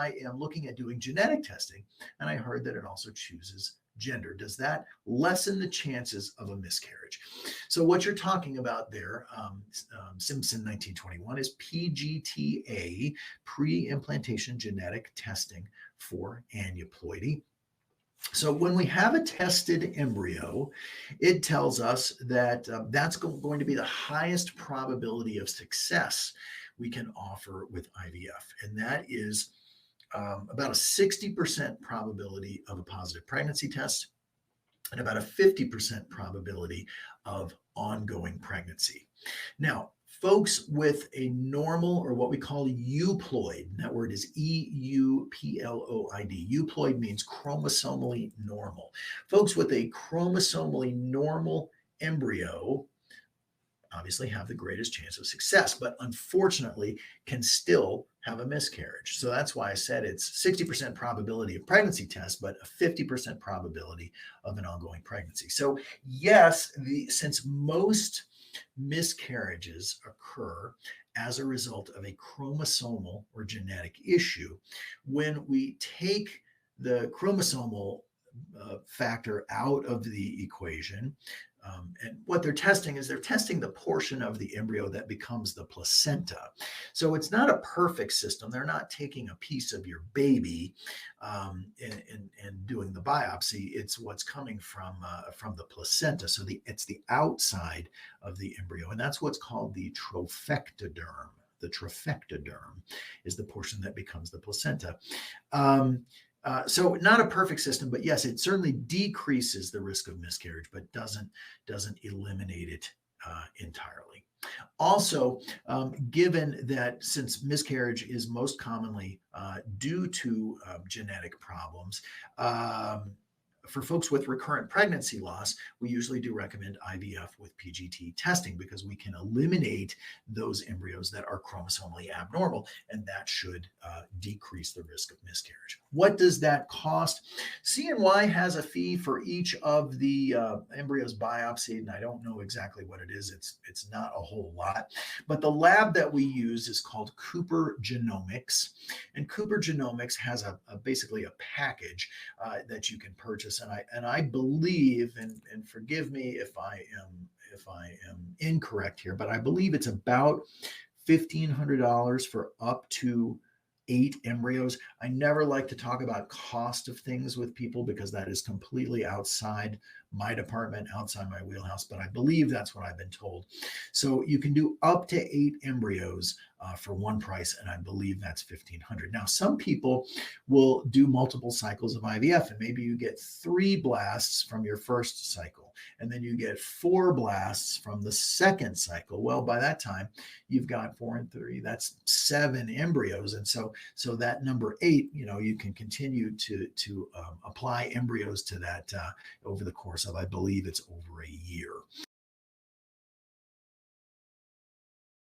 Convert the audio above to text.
I am looking at doing genetic testing and I heard that it also chooses gender, does that lessen the chances of a miscarriage? So what you're talking about there, Simpson 1921, is PGT-A, pre-implantation genetic testing for aneuploidy. So when we have a tested embryo, it tells us that that's going to be the highest probability of success we can offer with IVF. And that is about a 60% probability of a positive pregnancy test and about a 50% probability of ongoing pregnancy. Now, folks with a normal, or what we call euploid, that word is E-U-P-L-O-I-D. Euploid means chromosomally normal. Folks with a chromosomally normal embryo obviously have the greatest chance of success, but unfortunately can still have a miscarriage. So that's why I said it's 60% probability of pregnancy test, but a 50% probability of an ongoing pregnancy. So yes, since most miscarriages occur as a result of a chromosomal or genetic issue, when we take the chromosomal factor out of the equation, and what they're testing is they're testing the portion of the embryo that becomes the placenta. So it's not a perfect system. They're not taking a piece of your baby and doing the biopsy. It's what's coming from the placenta. So it's the outside of the embryo, and that's what's called the trophectoderm. The trophectoderm is the portion that becomes the placenta. So not a perfect system, but yes, it certainly decreases the risk of miscarriage, but doesn't eliminate it entirely. Also, given that since miscarriage is most commonly due to genetic problems, for folks with recurrent pregnancy loss, we usually do recommend IVF with PGT testing because we can eliminate those embryos that are chromosomally abnormal, and that should decrease the risk of miscarriage. What does that cost? CNY has a fee for each of the embryos biopsied, and I don't know exactly what it is. It's not a whole lot, but the lab that we use is called Cooper Genomics, and Cooper Genomics has basically a package that you can purchase. And I believe, and forgive me if I am incorrect here, but I believe it's about $1,500 for up to 8 embryos. I never like to talk about cost of things with people because that is completely outside my department, outside my wheelhouse, but I believe that's what I've been told. So you can do up to 8 embryos for one price, and I believe that's $1,500. Now, some people will do multiple cycles of IVF, and maybe you get 3 blasts from your first cycle, and then you get 4 blasts from the second cycle. Well, by that time, you've got 4 and 3, that's 7 embryos, and so that number 8, you can continue to apply embryos to that over the course of, I believe it's over a year.